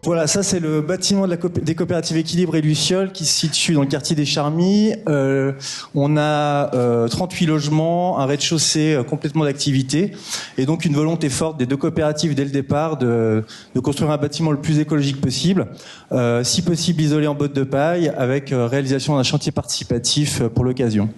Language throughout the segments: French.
Voilà, ça c'est le bâtiment des coopératives Équilibre et Luciole qui se situe dans le quartier des Charmilles. On a 38 logements, un rez-de-chaussée complètement d'activité et donc une volonté forte des deux coopératives dès le départ de construire un bâtiment le plus écologique possible, si possible isolé en bottes de paille avec réalisation d'un chantier participatif pour l'occasion.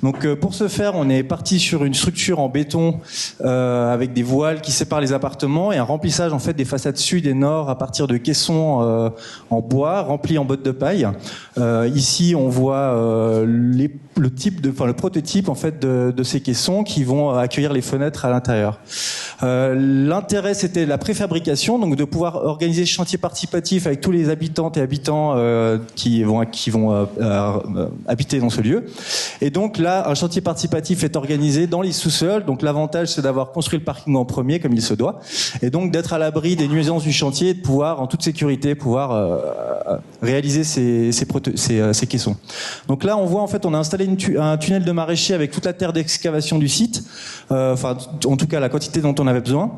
Donc pour ce faire, on est parti sur une structure en béton avec des voiles qui séparent les appartements et un remplissage en fait des façades sud et nord à partir de caissons en bois remplis en bottes de paille. Ici, on voit le prototype en fait de ces caissons qui vont accueillir les fenêtres à l'intérieur. L'intérêt, c'était la préfabrication, donc de pouvoir organiser ce chantier participatif avec tous les habitantes et habitants qui vont habiter dans ce lieu. Et donc là, un chantier participatif est organisé dans les sous-sols. Donc l'avantage, c'est d'avoir construit le parking en premier, comme il se doit, et donc d'être à l'abri des nuisances du chantier et de pouvoir, en toute sécurité, réaliser ces caissons. Donc là, on voit en fait, on a installé un tunnel de maraîcher avec toute la terre d'excavation du site, en tout cas la quantité dont on avait besoin,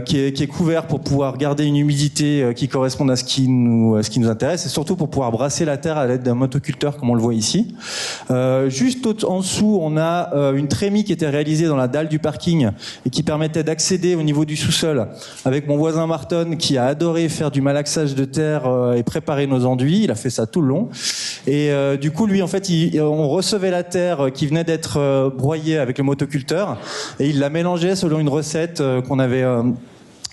qui est couvert pour pouvoir garder une humidité qui corresponde à ce qui nous intéresse et surtout pour pouvoir brasser la terre à l'aide d'un motoculteur comme on le voit ici. Juste en dessous, on a une trémie qui était réalisée dans la dalle du parking et qui permettait d'accéder au niveau du sous-sol avec mon voisin Marton qui a adoré faire du malaxage de terre et préparer nos enduits. Il a fait ça tout le long. Et du coup, lui, en fait, on recevait la terre qui venait d'être broyée avec le motoculteur et il la mélangeait selon une recette qu'on avait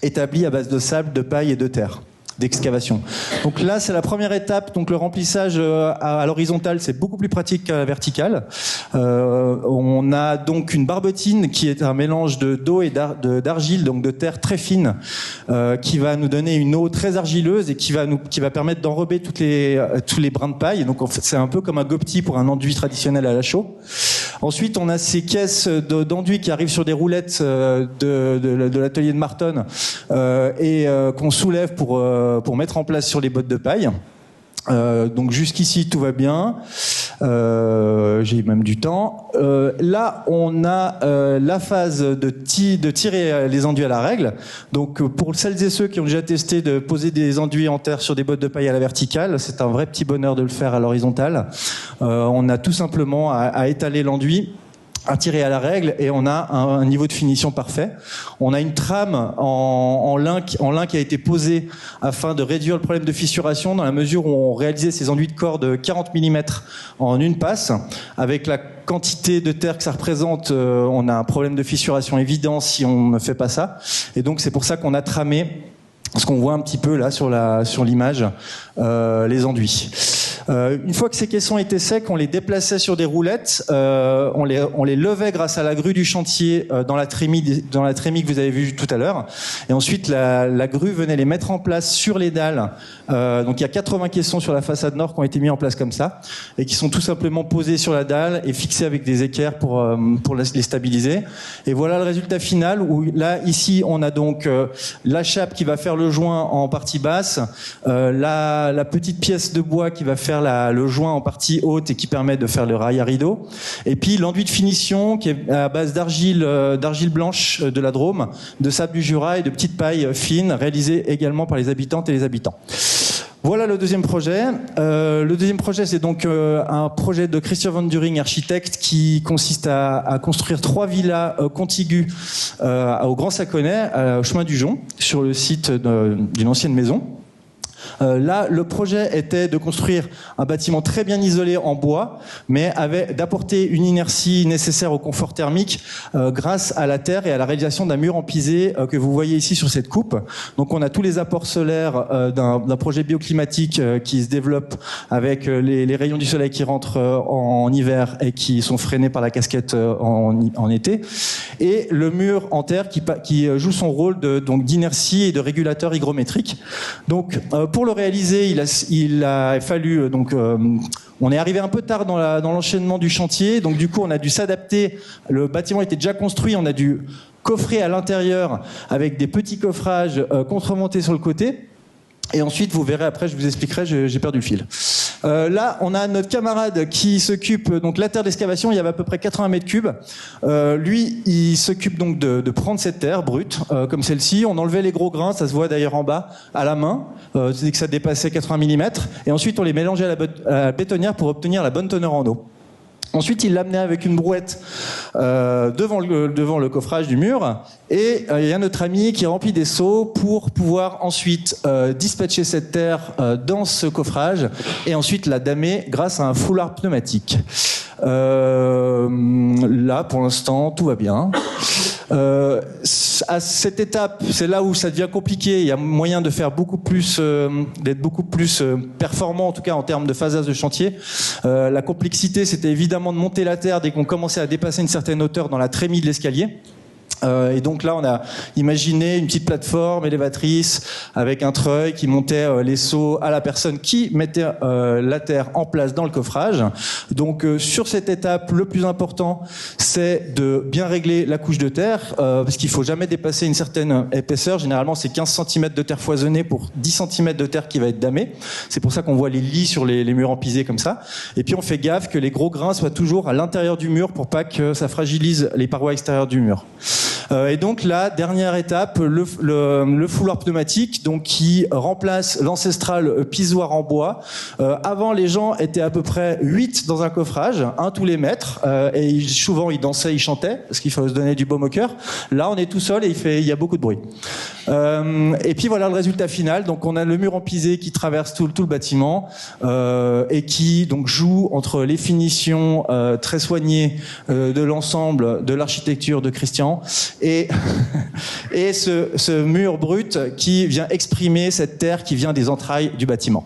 établie à base de sable, de paille et de terre d'excavation. Donc là, c'est la première étape. Donc le remplissage à l'horizontale, c'est beaucoup plus pratique qu'à la verticale. On a donc une barbotine qui est un mélange d'eau et d'argile, donc de terre très fine, qui va nous donner une eau très argileuse et qui va permettre d'enrober tous les brins de paille. Donc en fait, c'est un peu comme un gopti pour un enduit traditionnel à la chaux. Ensuite, on a ces caisses d'enduit qui arrivent sur des roulettes de l'atelier de Marton et qu'on soulève pour mettre en place sur les bottes de paille. Donc jusqu'ici tout va bien, j'ai même du temps. Là on a la phase de tirer les enduits à la règle. Donc pour celles et ceux qui ont déjà testé de poser des enduits en terre sur des bottes de paille à la verticale, c'est un vrai petit bonheur de le faire à l'horizontale. On a tout simplement à étaler l'enduit, à tirer à la règle et on a un niveau de finition parfait. On a une trame en lin qui a été posée afin de réduire le problème de fissuration dans la mesure où on réalisait ces enduits de corde de 40 mm en une passe. Avec la quantité de terre que ça représente, on a un problème de fissuration évident si on ne fait pas ça. Et donc c'est pour ça qu'on a tramé ce qu'on voit un petit peu là sur l'image, les enduits. Une fois que ces caissons étaient secs, on les déplaçait sur des roulettes, on les levait grâce à la grue du chantier dans la trémie que vous avez vue tout à l'heure. Et ensuite, la grue venait les mettre en place sur les dalles. Donc il y a 80 caissons sur la façade nord qui ont été mis en place comme ça et qui sont tout simplement posés sur la dalle et fixés avec des équerres pour les stabiliser. Et voilà le résultat final où là, ici, on a donc la chape qui va faire le joint en partie basse, la petite pièce de bois qui va faire le joint en partie haute et qui permet de faire le rail à rideau, et puis l'enduit de finition qui est à base d'argile blanche de la Drôme, de sable du Jura et de petites pailles fines réalisées également par les habitantes et les habitants. Voilà le deuxième projet. Le deuxième projet, c'est donc un projet de Christian Van During, architecte, qui consiste à construire 3 villas contiguës au Grand Saconnet, au chemin du Jon, sur le site d'une ancienne maison. Là, le projet était de construire un bâtiment très bien isolé en bois, mais d'apporter une inertie nécessaire au confort thermique grâce à la terre et à la réalisation d'un mur en pisé que vous voyez ici sur cette coupe. Donc on a tous les apports solaires d'un projet bioclimatique qui se développe avec les rayons du soleil qui rentrent en hiver et qui sont freinés par la casquette en été, et le mur en terre qui joue son rôle d'inertie et de régulateur hygrométrique. Donc pour le réaliser, il a fallu on est arrivé un peu tard dans l'enchaînement du chantier, donc du coup on a dû s'adapter. Le bâtiment était déjà construit, on a dû coffrer à l'intérieur avec des petits coffrages contremontés sur le côté. Et ensuite, vous verrez après, je vous expliquerai, j'ai perdu le fil. Là, on a notre camarade qui s'occupe, donc la terre d'excavation, il y avait à peu près 80 mètres cubes. Lui, il s'occupe donc de prendre cette terre brute, comme celle-ci. On enlevait les gros grains, ça se voit d'ailleurs en bas, à la main, dès que ça dépassait 80 mm. Et ensuite, on les mélangeait à la bétonnière pour obtenir la bonne teneur en eau. Ensuite, il l'amenait avec une brouette devant le coffrage du mur. Et il y a notre ami qui remplit des seaux pour pouvoir ensuite dispatcher cette terre dans ce coffrage et ensuite la damer grâce à un foulard pneumatique. Là, pour l'instant, tout va bien. À cette étape, c'est là où ça devient compliqué. Il y a moyen de faire beaucoup plus, d'être beaucoup plus performant, en tout cas en termes de phasage de chantier. La complexité, c'était évidemment de monter la terre dès qu'on commençait à dépasser une certaine hauteur dans la trémie de l'escalier. Et donc là, on a imaginé une petite plateforme élévatrice avec un treuil qui montait les seaux à la personne qui mettait la terre en place dans le coffrage. Donc sur cette étape, le plus important, c'est de bien régler la couche de terre, parce qu'il faut jamais dépasser une certaine épaisseur. Généralement, c'est 15 cm de terre foisonnée pour 10 cm de terre qui va être damée. C'est pour ça qu'on voit les lits sur les murs empisés comme ça. Et puis on fait gaffe que les gros grains soient toujours à l'intérieur du mur pour pas que ça fragilise les parois extérieures du mur. Et donc la dernière étape, le fouloir pneumatique, donc qui remplace l'ancestral pisoir en bois. Avant, les gens étaient à peu près 8 dans un coffrage, un tous les mètres, et souvent ils dansaient, ils chantaient, parce qu'il faut se donner du baume au cœur. Là, on est tout seul et il y a beaucoup de bruit. Et puis voilà le résultat final. Donc on a le mur empisé qui traverse tout le bâtiment et qui donc joue entre les finitions très soignées de l'ensemble de l'architecture de Christian et ce mur brut qui vient exprimer cette terre qui vient des entrailles du bâtiment.